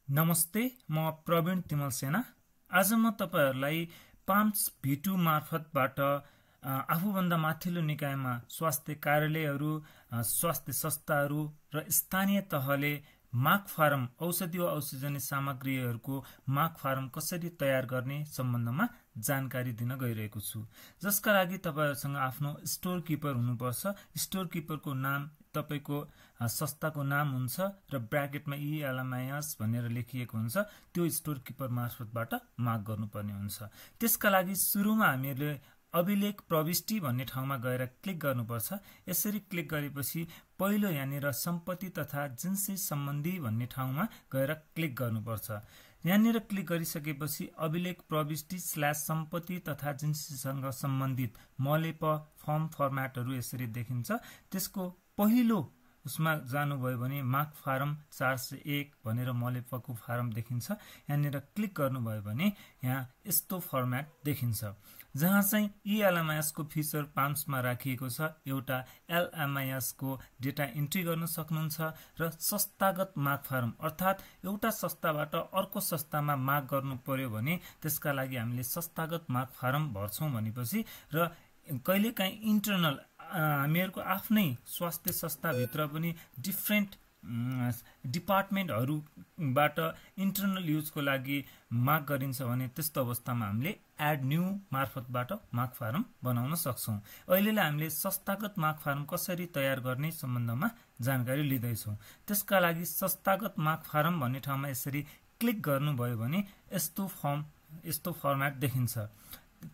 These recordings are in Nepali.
नमस्ते, म प्रवीण तिमल सेना। आज म तपाईहरुलाई पाम्स V2 मार्फतबाट आफूभन्दा माथिल्लो निकायमा स्वास्थ्य कार्यालयहरू, स्वास्थ्य संस्थाहरू र स्थानीय तहले माग फारम औषधि वा औषधजन्य सामग्रीहरूको माग फारम कसरी तयार गर्ने सम्बन्धमा जानकारी दिन गइरहेको छु। जसका लागि तपाईहरुसँग आफ्नो स्टोर किपर हुनुपर्छ। स्टोर किपरको नाम तपाईको संस्थाको नाम हुन्छ र ब्र्याकेटमा ELMIS भनेर लेखिएको हुन्छ। त्यो स्टोर किपर मार्फतबाट माग गर्नुपर्ने हुन्छ। त्यसका लागि सुरुमा हामीले अभिलेख प्रविष्टि भन्ने ठाउँमा गएर क्लिक गर्नुपर्छ। यसरी क्लिक गरेपछि पहिलो यहाँनिर सम्पत्ति तथा जिन्सी सम्बन्धी भन्ने ठाउँमा गएर क्लिक गर्नुपर्छ। यहाँनिर क्लिक गरिसकेपछि अभिलेख प्रविष्टि / सम्पत्ति तथा जिन्सीसँग सम्बन्धित मलेप फर्म फर्म्याटहरू यसरी देखिन्छ। त्यसको पहिलो उसमा जानुभयो भने माग फारम 401 भनेर मलेपको फारम देखिन्छ। यहाँनिर क्लिक गर्नुभयो भने यहाँ यस्तो फर्म्याट देखिन्छ, जहाँ चाहिँ ELMIS को फिचर पाम्समा राखिएको छ। एउटा LMIS को डेटा इन्ट्री गर्न सक्नुहुन्छ र संस्थागत माग फारम अर्थात् एउटा संस्थाबाट अर्को संस्थामा माग गर्नु पर्यो भने त्यसका लागि हामीले संस्थागत माग फारम भर्छौं भनेपछि र कहिलेकाहीँ इन्टरनल हामीहरूको आफ्नै स्वास्थ्य संस्थाभित्र पनि डिफ्रेन्ट डिपार्टमेन्टहरूबाट इन्टरनल युजको लागि माग गरिन्छ भने त्यस्तो अवस्थामा हामीले एड न्यू मार्फतबाट माग फारम बनाउन सक्छौं। अहिलेलाई हामीले संस्थागत माग फारम कसरी तयार गर्ने सम्बन्धमा जानकारी लिँदैछौं। त्यसका लागि संस्थागत माग फारम भन्ने ठाउँमा यसरी क्लिक गर्नुभयो भने यस्तो फर्म्याट देखिन्छ।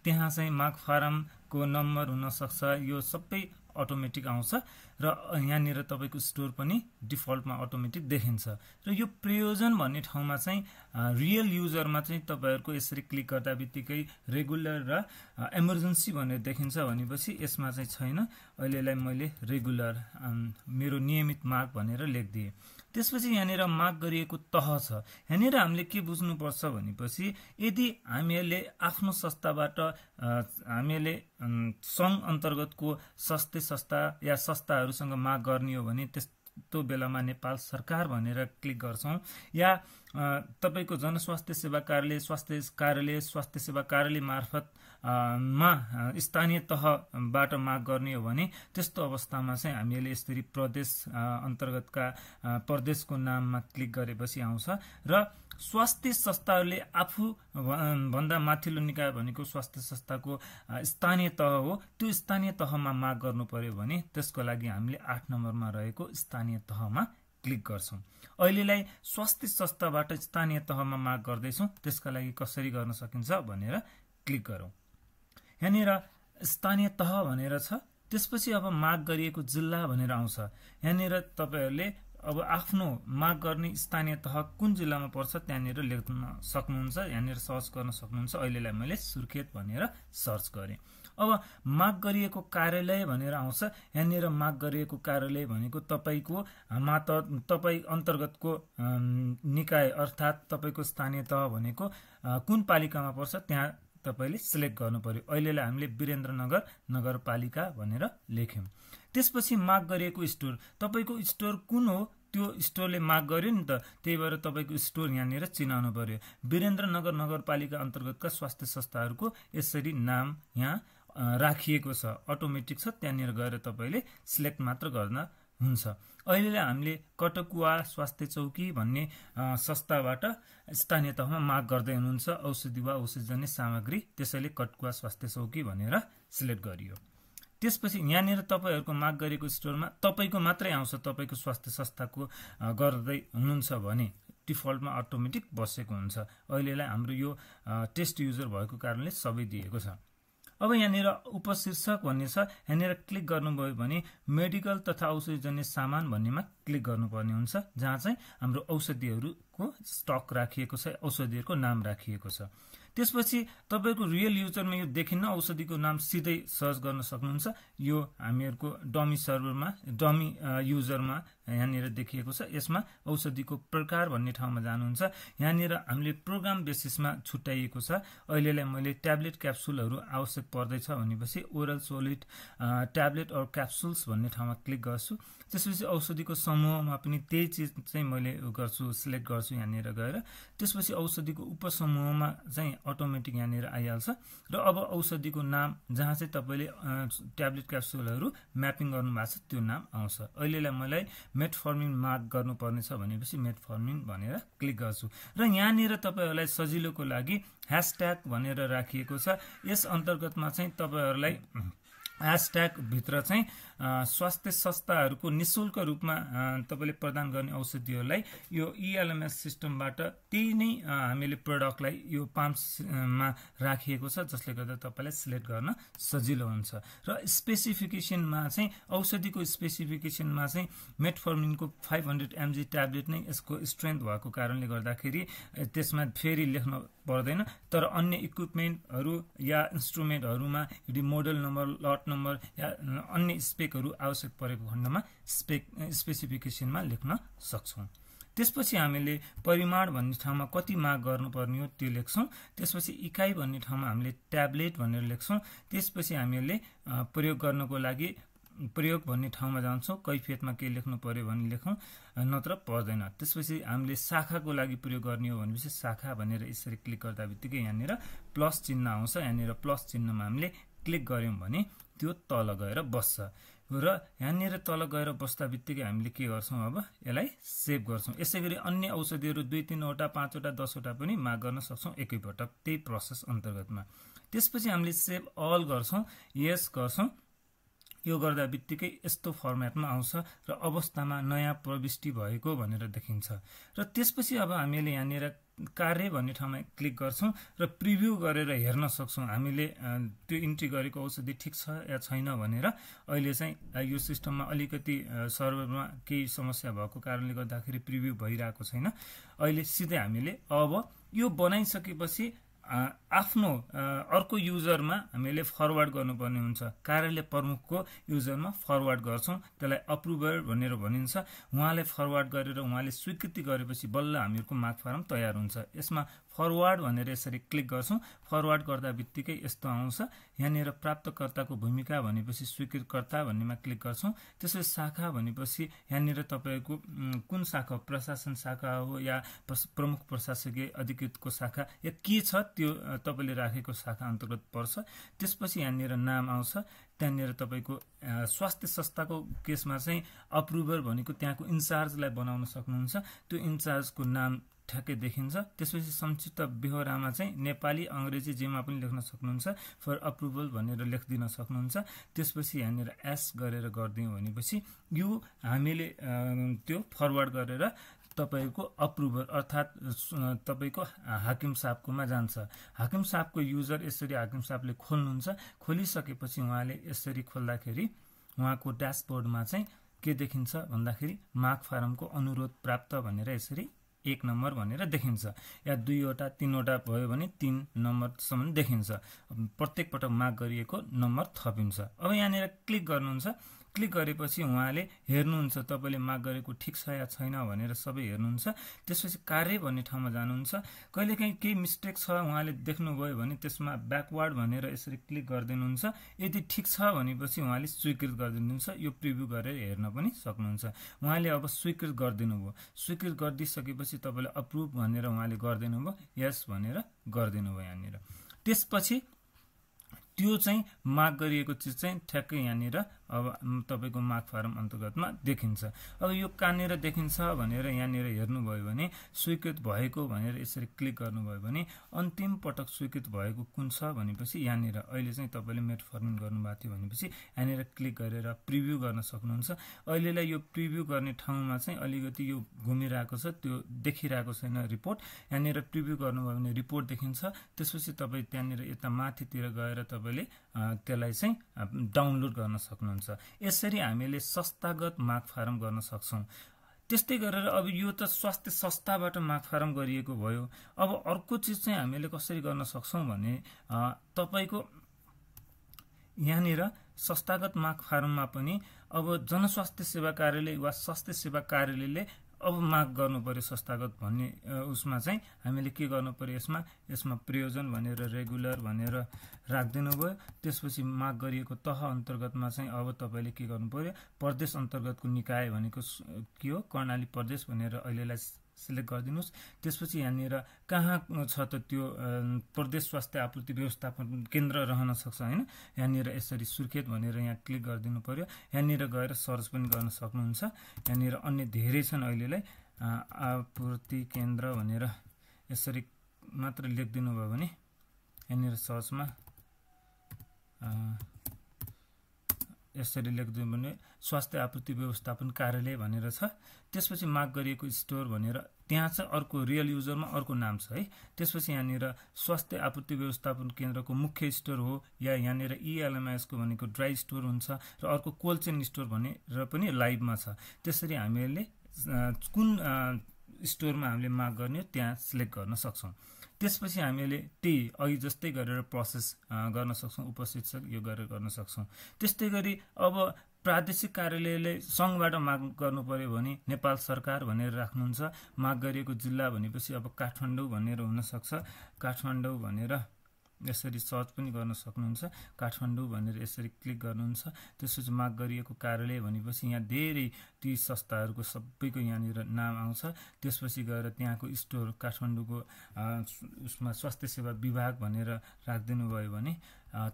त्यहाँ चाहिँ माग फारमको नम्बर हुन सक्छ। यो सबै अटोमेटिक आउँछ र यहाँनिर तपाईको स्टोर पनि डिफल्टमा अटोमेटिक देखिन्छ। र यो प्रयोजन भन्ने ठाउँमा चाहिँ रियल युजरमा चाहिँ तपाईहरुको यसरी क्लिक गर्दा बित्तिकै रेगुलर र इमर्जेन्सी भनेर देखिन्छ भनेपछि यसमा चाहिँ छैन। अहिलेलाई मैले रेगुलर मेरो नियमित माग भनेर लेखिदिए। त्यसपछि यहाँनिर माग गरिएको तह छ। यहाँनिर हामीले के बुझ्नुपर्छ भनेपछि यदि हामीले आफ्नो संस्थाबाट हामीले संघ अन्तर्गतको स्वास्थ्य संस्था या संस्थाहरूसँग माग गर्ने हो भने त्यस्तो बेलामा नेपाल सरकार भनेर क्लिक गर्छौं, या तपाईको जनस्वास्थ्य सेवा कार्यालय, स्वास्थ्य सेवा कार्यालय मार्फत मा स्थानीय तहबाट माग गर्ने हो भने त्यस्तो अवस्थामा चाहिँ हामीले यसरी प्रदेश अन्तर्गतका प्रदेशको नाममा क्लिक गरेपछि आउँछ। र स्वास्थ्य संस्थाहरूले आफू भन्दा माथिल्लो निकाय भनेको स्वास्थ्य संस्थाको स्थानीय तह हो। त्यो स्थानीय तहमा माग गर्नु पर्यो भने त्यसको लागि हामीले 8 नम्बरमा रहेको स्थानीय तहमा क्लिक गर्छौं। अहिलेलाई स्वास्थ्य संस्थाबाट स्थानीय तहमा माग गर्दैछौं। त्यसका लागि कसरी गर्न सकिन्छ भनेर क्लिक गरौँ। यहाँनिर स्थानीय तह भनेर छ। त्यसपछि अब माग गरिएको जिल्ला भनेर आउँछ। यहाँनिर तपाईहरुले अब आफ्नो माग गर्ने स्थानीय तह कुन जिल्लामा पर्छ त्यहाँनिर लेख्न सक्नुहुन्छ। यहाँनिर सर्च गर्न सक्नुहुन्छ। अहिलेलाई मैले सुर्खेत भनेर सर्च गरे। अब माग गरिएको कार्यालय भनेर आउँछ। यहाँनिर माग गरिएको कार्यालय भनेको तपाई अन्तर्गतको निकाय अर्थात् तपाईको स्थानीय तह भनेको कुन पालिकामा पर्छ त्यहाँ तपाईले सिलेक्ट गर्नु पर्यो। अहिलेलाई हामीले वीरेन्द्रनगर नगरपालिका भनेर लेख्यौं। त्यसपछि माग गरिएको स्टोर, तपाईको स्टोर कुन हो त्यो स्टोरले माग गर्यो नि त, त्यही भएर तपाईको स्टोर यहाँनिर चिनाउनु पर्यो। वीरेन्द्रनगर नगरपालिका अन्तर्गतका स्वास्थ्य संस्थाहरूको यसरी नाम यहाँ राखिएको छ, अटोमेटिक छ। त्यहाँनिर गएर तपाईले सिलेक्ट मात्र गर्न हुन्छ। अहिलेलाई हामीले कटकुवा स्वास्थ्य चौकी भन्ने संस्थाबाट स्थानीय तहमा माग गर्दै हुनुहुन्छ औषधि वा औषधजन्य सामग्री, त्यसैले कटकुवा स्वास्थ्य चौकी भनेर सिलेक्ट गरियो। त्यसपछि यहाँनिर तपाईहरुको माग गरेको स्टोरमा तपाईको मात्रै आउँछ। तपाईको स्वास्थ्य संस्थाको गर्दै हुनुहुन्छ भने डिफल्टमा अटोमेटिक बसेको हुन्छ। अहिलेलाई हाम्रो यो टेस्ट युजर भएको कारणले सबै दिएको छ। अब यहाँनिर उपशीर्षक भन्ने छ। यहाँनिर क्लिक गर्नुभयो भने मेडिकल तथा औषधिजन्य सामान भन्नेमा क्लिक गर्नुपर्ने हुन्छ, जहाँ चाहिँ हाम्रो औषधिहरूको स्टक राखिएको छ, औषधिहरूको नाम राखिएको छ। त्यसपछि तपाईको रियल युजरमा यो देखिन्न, औषधिको नाम सिधै सर्च गर्न सक्नुहुन्छ। यो हामीहरुको डमी सर्भरमा डमी युजरमा यहाँनिर देखिएको छ। यसमा औषधिको प्रकार भन्ने ठाउँमा जानुहुन्छ। यहाँनिर हामीले प्रोग्राम बेसिसमा छुट्याइएको छ। अहिलेलाई मैले ट्याब्लेट क्याप्सुलहरू आवश्यक पर्दैछ भनेपछि oral solid tablet or capsules भन्ने ठाउँमा क्लिक गर्छु। त्यसपछि औषधिको समूहमा पनि त्यही चिज चाहिँ मैले गर्छु, सिलेक्ट गर्छु यहाँनिर गएर। त्यसपछि औषधिको उपसमूहमा चाहिँ अटोमेटिक यहाँनिर आइहाल्छ र अब औषधिको नाम जहाँ चाहिँ तपाईले ट्याब्लेट क्याप्सुलहरू म्यापिङ गर्नु भएको छ त्यो नाम आउँछ। अहिलेलाई मलाई मेटफर्मिन मार्क गर्नुपर्ने छ भनेपछि मेटफर्मिन भनेर क्लिक गर्छु र यहाँनिर तपाईहरुलाई सजिलोको लागि ह्याशट्याग भनेर राखिएको छ। यस अन्तर्गतमा चाहिँ तपाईहरुलाई ह्याशट्याग भित्र चाहिँ स्वास्थ्य संस्थाहरूको निशुल्क रूपमा तपाईले प्रदान गर्ने औषधिहरूलाई यो ELMS सिस्टमबाट त्यही नै हामीले प्रोडक्टलाई यो पाम्समा राखिएको छ, जसले गर्दा तपाईलाई सिलेक्ट गर्न सजिलो हुन्छ। र स्पेसिफिकेसनमा चाहिँ औषधिको स्पेसिफिकेसनमा चाहिँ मेटफर्मिनको 500 mg ट्याब्लेट नै यसको स्ट्रेन्थ भएको कारणले गर्दाखेरि त्यसमा फेरि लेख्न पर्दैन। तर अन्य इक्विपमेन्टहरू या इन्स्ट्रुमेन्टहरूमा यदि मोडल नम्बर, लट नम्बर या अन्य स्पेकहरू आवश्यक परेको खण्डमा स्पेसिफिकेसनमा लेख्न सक्छौं। त्यसपछि हामीले परिमाण भन्ने ठाउँमा कति माग गर्नुपर्ने हो त्यो लेख्छौं। त्यसपछि इकाइ भन्ने ठाउँमा हामीले ट्याब्लेट भनेर लेख्छौं। त्यसपछि हामीले प्रयोग गर्नको लागि प्रयोग भन्ने ठाउँमा जान्छौं। कैफियतमा के लेख्नु पर्यो भने लेखौं, नत्र पर्दैन। त्यसपछि हामीले शाखाको लागि प्रयोग गर्ने हो भनेपछि शाखा भनेर यसरी क्लिक गर्दा बित्तिकै यहाँनिर प्लस चिन्ह आउँछ। यहाँनिर प्लस चिन्हमा हामीले क्लिक गर्यौं भने त्यो तल गएर बस्छ र यहाँनिर तल गएर बस्दा बित्तिकै हामीले के गर्छौं, अब यसलाई सेभ गर्छौं। यसैगरी अन्य औषधिहरू 2, 3 वटा, 5 वटा, 10 वटा पनि माग गर्न सक्छौं एकैपटक त्यही प्रोसेस अन्तर्गतमा। त्यसपछि हामीले सेभ अल गर्छौं, यस गर्छौं। यो गर्दा बित्तिकै यस्तो फर्मेटमा आउँछ र अवस्थामा नयाँ प्रविष्टि भएको भनेर देखिन्छ। र त्यसपछि अब हामीले यहाँनिर कार्य भन्ने ठाउँमा क्लिक गर्छौं र प्रिभ्यू गरेर हेर्न सक्छौं हामीले त्यो इन्ट्री गरेको औषधि ठिक छ या छैन भनेर। अहिले चाहिँ यो सिस्टममा अलिकति सर्भरमा केही समस्या भएको कारणले गर्दाखेरि प्रिभ्यू भइरहेको छैन। अहिले सिधै हामीले अब यो बनाइसकेपछि आफ्नो अर्को युजरमा हामीले फरवर्ड गर्नुपर्ने हुन्छ। कार्यालय प्रमुखको युजरमा फरवर्ड गर्छौं, त्यसलाई अप्रुभर भनेर भनिन्छ। उहाँले फरवर्ड गरेर उहाँले स्वीकृति गरेपछि बल्ल हामीहरुको माग फारम तयार हुन्छ। यसमा फरवर्ड भनेर यसरी क्लिक गर्छौं। फरवर्ड गर्दा बित्तिकै यस्तो आउँछ। यहाँनिर प्राप्तकर्ताको भूमिका भनेपछि स्वीकृतकर्ता भन्नेमा क्लिक गर्छौं। त्यसपछि शाखा भनेपछि यहाँनिर तपाईको कुन शाखा, प्रशासन शाखा हो या प्रमुख प्रशासकीय अधिकृतको शाखा या के छ त्यो तपाईले राखेको शाखा अन्तर्गत पर्छ। त्यसपछि यहाँनिर नाम आउँछ। त्यहाँनिर तपाईको स्वास्थ्य संस्थाको केसमा चाहिँ अप्रुभर भनेको त्यहाँको इन्चार्जलाई बनाउन सक्नुहुन्छ। त्यो इन्चार्जको नाम ठ्याक्कै देखिन्छ। त्यसपछि संक्षिप्त बेहोरामा चाहिँ नेपाली, अंग्रेजी जेमा पनि लेख्न सक्नुहुन्छ। फर अप्रुभल भनेर लेखिदिन सक्नुहुन्छ। त्यसपछि यहाँनिर एस गरेर गर्दियौं भनेपछि यो हामीले त्यो फरवर्ड गरेर तपाईको अप्रुभर अर्थात् तपाईको हाकिम साहबकोमा जान्छ। हाकिम साहबको युजर यसरी हाकिम साहबले खोल्नुहुन्छ। खोलिसकेपछि उहाँले यसरी खोल्दाखेरि उहाँको ड्याशबोर्डमा चाहिँ के देखिन्छ भन्दाखेरि माग फारमको अनुरोध प्राप्त भनेर यसरी 1 नम्बर भनेर देखिन्छ। या 2 वटा 3 वटा भयो भने 3 नम्बरसम्म देखिन्छ। प्रत्येक पटक माग गरिएको नम्बर थपिन्छ। अब यहाँनिर क्लिक गर्नुहुन्छ। क्लिक गरेपछि उहाँले हेर्नुहुन्छ तपाईले माग गरेको ठिक छ या छैन भनेर सबै हेर्नुहुन्छ। त्यसपछि कार्य भन्ने ठाउँमा जानुहुन्छ। कहिलेकाहीँ केही मिस्टेक छ उहाँले देख्नुभयो भने त्यसमा ब्याकवर्ड भनेर यसरी क्लिक गर्दिनुहुन्छ। यदि ठिक छ भनेपछि उहाँले स्वीकृत गरिदिनुहुन्छ। यो प्रिभ्यू गरेर हेर्न पनि सक्नुहुन्छ। उहाँले अब स्वीकृत गरिदिनुभयो। स्वीकृत गरिदिसकेपछि तपाईले अप्रुभ भनेर उहाँले गरिदिनुभयो, यस भनेर गरिदिनुभयो यहाँनिर। त्यसपछि त्यो चाहिँ माग गरिएको चिज चाहिँ ठ्याक्कै यहाँनिर अब तपाईको माग फारम अन्तर्गतमा देखिन्छ। अब यो कहाँनिर देखिन्छ भनेर यहाँनिर हेर्नुभयो भने स्वीकृत भएको भनेर यसरी क्लिक गर्नुभयो भने अन्तिम पटक स्वीकृत भएको कुन छ भनेपछि यहाँनिर अहिले चाहिँ तपाईले मेटफर्मिन गर्नुभएको थियो भनेपछि यहाँनिर क्लिक गरेर प्रिभ्यू गर्न सक्नुहुन्छ। अहिलेलाई यो प्रिभ्यू गर्ने ठाउँमा चाहिँ अलिकति यो घुमिरहेको छ, त्यो देखिरहेको छैन रिपोर्ट। यहाँनिर प्रिभ्यू गर्नुभयो भने रिपोर्ट देखिन्छ। त्यसपछि तपाई त्यहाँनिर यता माथितिर गएर तपाईले त्यसलाई चाहिँ डाउनलोड गर्न सक्नुहुन्छ। यसरी हामीले संस्थागत माग फारम गर्न सक्छौं। त्यस्तै गरेर अब यो त स्वास्थ्य संस्थाबाट माग फारम गरिएको भयो। अब अर्को चिज चाहिँ हामीले कसरी गर्न सक्छौँ भने तपाईँको यहाँनिर संस्थागत माग फारममा पनि अब जनस्वास्थ्य सेवा कार्यालय वा स्वास्थ्य सेवा कार्यालयले अब माग गर्नु पर्यो संस्थागत भन्ने उसमा चाहिँ हामीले के गर्नु पर्यो, यसमा प्रयोजन भनेर रेगुलर भनेर राखिदिनु भयो। त्यसपछि माग गरिएको तह अन्तर्गतमा चाहिँ अब तपाईँले के गर्नु पर्यो, प्रदेश अन्तर्गतको निकाय भनेको के हो, कर्णाली प्रदेश भनेर अहिलेलाई सिलेक्ट गरिदिनुहोस्। त्यसपछि यहाँनिर कहाँ छ त त्यो प्रदेश स्वास्थ्य आपूर्ति व्यवस्थापन केन्द्र रहन सक्छ होइन। यहाँनिर यसरी सुर्खेत भनेर यहाँ क्लिक गरिदिनु पर्यो। यहाँनिर गएर सर्च पनि गर्न सक्नुहुन्छ। यहाँनिर अन्य धेरै छन् अहिलेलाई आपूर्ति केन्द्र भनेर यसरी मात्र लेखिदिनु भयो भने यहाँनिर सर्चमा यसरी लेखिदिनु भने स्वास्थ्य आपूर्ति व्यवस्थापन कार्यालय भनेर छ। त्यसपछि माग गरिएको स्टोर भनेर त्यहाँ चाहिँ अर्को रियल युजरमा अर्को नाम छ है। त्यसपछि यहाँनिर स्वास्थ्य आपूर्ति व्यवस्थापन केन्द्रको मुख्य स्टोर हो या यहाँनिर इएलएमआइएसको भनेको ड्राई स्टोर हुन्छ र अर्को कोल्ड चेन स्टोर भनेर पनि लाइभमा छ। त्यसरी हामीले कुन स्टोरमा हामीले माग गर्ने त्यहाँ सिलेक्ट गर्न सक्छौँ। त्यसपछि हामीले त्यही अघि जस्तै गरेर प्रोसेस गर्न सक्छौँ, उपशिक्षक यो गरेर गर्न सक्छौँ। त्यस्तै गरी अब प्रादेशिक कार्यालयले सङ्घबाट माग गर्नु पर्यो भने नेपाल सरकार भनेर राख्नुहुन्छ। माग गरिएको जिल्ला भनेपछि अब काठमाडौँ भनेर हुनसक्छ, काठमाडौँ भनेर यसरी सर्च पनि गर्न सक्नुहुन्छ। काठमाडौँ भनेर यसरी क्लिक गर्नुहुन्छ। त्यसपछि माग गरिएको कार्यालय भनेपछि यहाँ धेरै ती संस्थाहरूको सबैको यहाँनिर नाम आउँछ। त्यसपछि गएर त्यहाँको स्टोर काठमाडौँको उसमा स्वास्थ्य सेवा विभाग भनेर राखिदिनु भयो भने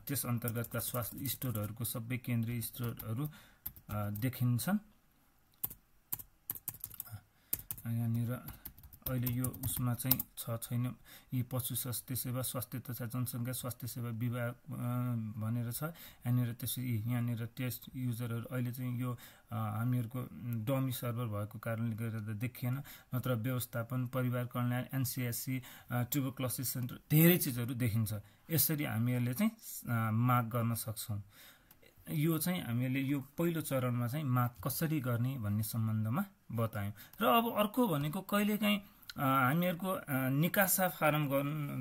त्यस अन्तर्गतका स्वास्थ्य स्टोरहरूको सबै केन्द्रीय स्टोरहरू देखिन्छन्। यहाँनिर अहिले यो उसमा चाहिँ छैन, यी पशु स्वास्थ्य सेवा, स्वास्थ्य तथा जनसङ्ख्या स्वास्थ्य सेवा विभाग भनेर छ यहाँनिर। त्यसपछि यहाँनिर टेस्ट युजरहरू अहिले चाहिँ यो हामीहरूको डमी सर्भर भएको कारणले गर्दा देखिएन, नत्र व्यवस्थापन, परिवार कल्याण, एनसिएससी, ट्युबरक्लोसिस सेन्टर धेरै चिजहरू देखिन्छ। यसरी हामीहरूले चाहिँ माग गर्न सक्छौँ। यो चाहिँ हामीले यो पहिलो चरणमा चाहिँ माग कसरी गर्ने भन्ने सम्बन्धमा बतायौँ। र अब अर्को भनेको कहिलेकाहीँ हामीहरूको निकासा फारम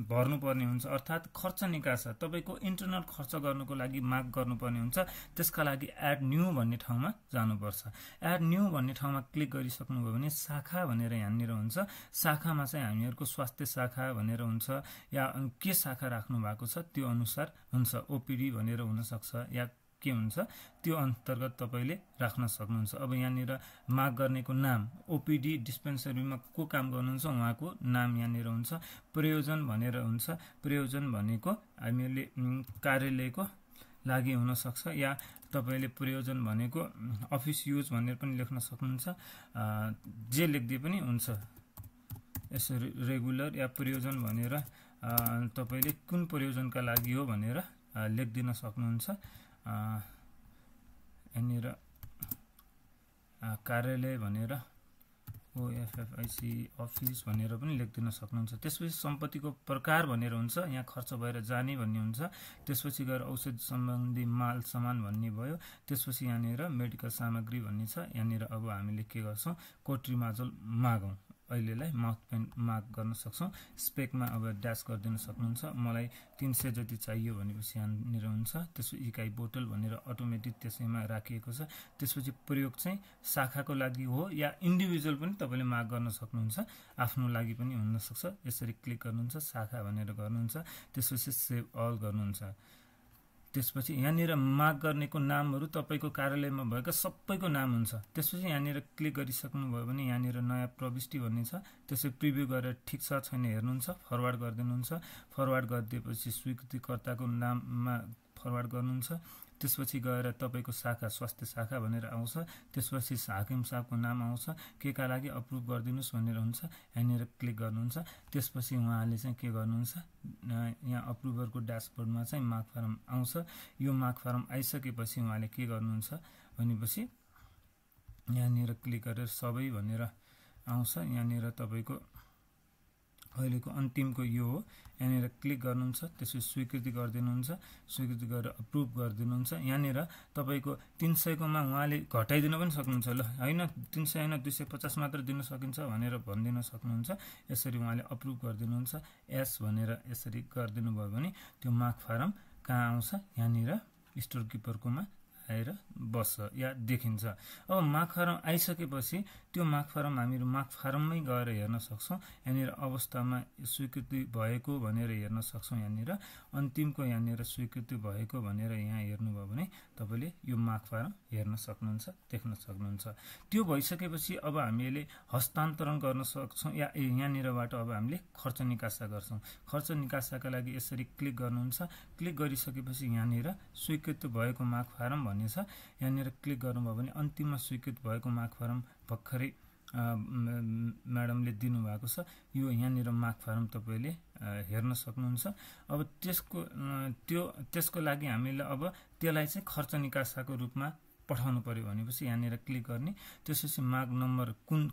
भर्नुपर्ने हुन्छ, अर्थात् खर्च निकासा तपाईँको इन्टरनल खर्च गर्नुको लागि माग गर्नुपर्ने हुन्छ। त्यसका लागि एड न्यू भन्ने ठाउँमा जानुपर्छ। एड न्यू भन्ने ठाउँमा क्लिक गरिसक्नुभयो भने शाखा भनेर यहाँनिर हुन्छ। शाखामा चाहिँ हामीहरूको स्वास्थ्य शाखा भनेर हुन्छ या के शाखा राख्नु भएको छ त्यो अनुसार हुन्छ। ओपिडी भनेर हुनसक्छ या के हुन्छ त्यो अन्तर्गत तपाईँले राख्न सक्नुहुन्छ। अब यहाँनिर माग गर्नेको नाम, ओपिडी डिस्पेन्सरीमा को काम गर्नुहुन्छ उहाँको नाम यहाँनिर हुन्छ। प्रयोजन भनेर हुन्छ। प्रयोजन भनेको हामीले कार्यालयको लागि हुनसक्छ या तपाईँले प्रयोजन भनेको अफिस युज भनेर पनि लेख्न सक्नुहुन्छ। जे लेख्दै पनि हुन्छ। यसरी रेगुलर या प्रयोजन भनेर तपाईँले कुन प्रयोजनका लागि हो भनेर लेखिदिन सक्नुहुन्छ। यहाँनिर कार्यालय भनेर ओएफएफआइसी अफिस भनेर पनि लेखिदिन सक्नुहुन्छ। त्यसपछि सम्पत्तिको प्रकार भनेर हुन्छ, यहाँ खर्च भएर जाने भन्ने हुन्छ। त्यसपछि गएर औषध सम्बन्धी माल सामान भन्ने भयो। त्यसपछि यहाँनिर मेडिकल सामग्री भन्ने छ। यहाँनिर अब हामीले के गर्छौँ, कोट्री माजुल मागौँ, अहिलेलाई माउथ पेन माग गर्न सक्छौँ। स्पेकमा अब ड्यास गरिदिन सक्नुहुन्छ। मलाई 300 जति चाहियो भनेपछि यहाँनिर हुन्छ। त्यसपछि इकाइ बोतल भनेर अटोमेटिक त्यसैमा राखिएको छ। त्यसपछि प्रयोग चाहिँ शाखाको लागि हो या इन्डिभिजुअल पनि तपाईँले माग गर्न सक्नुहुन्छ, आफ्नो लागि पनि हुनसक्छ। यसरी क्लिक गर्नुहुन्छ, शाखा भनेर गर्नुहुन्छ। त्यसपछि सेभ अल गर्नुहुन्छ। त्यसपछि यहाँनिर माग गर्नेको नामहरू तपाईँको कार्यालयमा भएका सबैको नाम हुन्छ। त्यसपछि यहाँनिर क्लिक गरिसक्नुभयो भने यहाँनिर नयाँ प्रविष्टि भन्ने छ। त्यसपछि प्रिभ्यू गरेर ठिक छ छैन हेर्नुहुन्छ, फरवार्ड गरिदिनुहुन्छ। फरवार्ड गरिदिएपछि स्वीकृतिकर्ताको नाममा फरवार्ड गर्नुहुन्छ। त्यसपछि गएर तपाईँको शाखा स्वास्थ्य शाखा भनेर आउँछ। त्यसपछि हाकिम साहबको नाम आउँछ, केका लागि अप्रुभ गरिदिनुहोस् भनेर हुन्छ। यहाँनिर क्लिक गर्नुहुन्छ। त्यसपछि उहाँले चाहिँ के गर्नुहुन्छ, यहाँ अप्रुभरको ड्यासबोर्डमा चाहिँ माग फारम आउँछ। यो माग फारम आइसकेपछि उहाँले के गर्नुहुन्छ भनेपछि यहाँनिर क्लिक गरेर सबै भनेर आउँछ। यहाँनिर तपाईँको अहिलेको अन्तिमको यो हो। यहाँनिर क्लिक गर्नुहुन्छ, त्यसपछि स्वीकृति गरिदिनुहुन्छ, स्वीकृति गरेर अप्रुभ गरिदिनुहुन्छ। यहाँनिर तपाईँको 300कोमा उहाँले घटाइदिन पनि सक्नुहुन्छ, ल होइन 300 होइन 250 मात्र दिन सकिन्छ भनेर भनिदिन सक्नुहुन्छ। यसरी उहाँले अप्रुभ गरिदिनुहुन्छ, एस भनेर यसरी गरिदिनु भयो भने त्यो माग फारम कहाँ आउँछ, यहाँनिर स्टोर किपरकोमा आएर बस्छ या देखिन्छ। अब माग फारम आइसकेपछि त्यो माग फारम हामीहरू माग फारममै गएर हेर्न सक्छौँ। यहाँनिर अवस्थामा स्वीकृति भएको भनेर हेर्न सक्छौँ। यहाँनिर अन्तिमको यहाँनिर स्वीकृति भएको भनेर यहाँ हेर्नुभयो भने तपाईँले यो माग फारम हेर्न सक्नुहुन्छ, देख्न सक्नुहुन्छ। त्यो भइसकेपछि अब हामीले हस्तान्तरण गर्न सक्छौँ या यहाँनिरबाट अब हामीले खर्च निकासा गर्छौँ। खर्च निकासाका लागि यसरी क्लिक गर्नुहुन्छ। क्लिक गरिसकेपछि यहाँनिर स्वीकृति भएको माग फारम भन्ने छ, यहाँनिर क्लिक गर्नुभयो भने अन्तिममा स्वीकृत भएको माग फारम भर्खरै म्याडमले दिनुभएको छ। यो यहाँनिर माग फारम तपाईँले हेर्न सक्नुहुन्छ। अब त्यसको लागि हामीले अब त्यसलाई चाहिँ खर्च निकासाको रूपमा पठाउनु पर्यो भनेपछि यहाँनिर क्लिक गर्ने। त्यसपछि माग नम्बर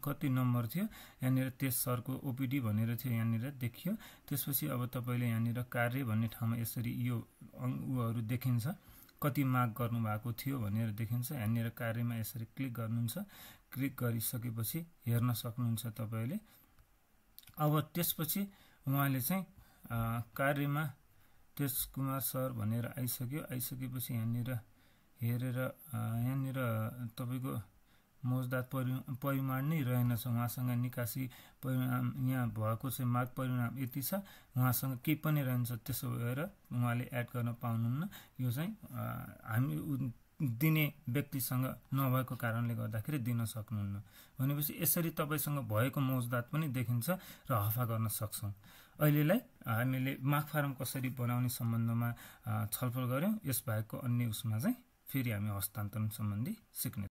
कति नम्बर थियो, यहाँनिर त्यस सरको ओपिडी भनेर थियो, यहाँनिर देखियो। त्यसपछि अब तपाईँले यहाँनिर कार्य भन्ने ठाउँमा यसरी यो उहरू देखिन्छ, कति माग गर्नुभएको थियो भनेर देखिन्छ। यहाँनिर कार्यमा यसरी क्लिक गर्नुहुन्छ। क्लिक गरिसकेपछि हेर्न सक्नुहुन्छ तपाईँले। अब त्यसपछि उहाँले चाहिँ कार्यमा तेज कुमार सर भनेर आइसकेपछि यहाँनिर हेरेर यहाँनिर तपाईँको मौजदात परिमाण नै रहेनछ, उहाँसँग निकासी परिणाम यहाँ भएको चाहिँ माग परिणाम यति छ, उहाँसँग केही पनि रहन्छ। त्यसो भएर उहाँले एड गर्न पाउनुहुन्न। यो चाहिँ हामी दिने व्यक्तिसँग नभएको कारणले गर्दाखेरि दिन सक्नुहुन्न। भनेपछि यसरी तपाईँसँग भएको मौजदात पनि देखिन्छ र हफा गर्न सक्छौँ। अहिलेलाई हामीले माग फारम कसरी बनाउने सम्बन्धमा छलफल गऱ्यौँ। यसबाहेकको अन्य उसमा चाहिँ फेरि हामी हस्तान्तरण सम्बन्धी सिक्ने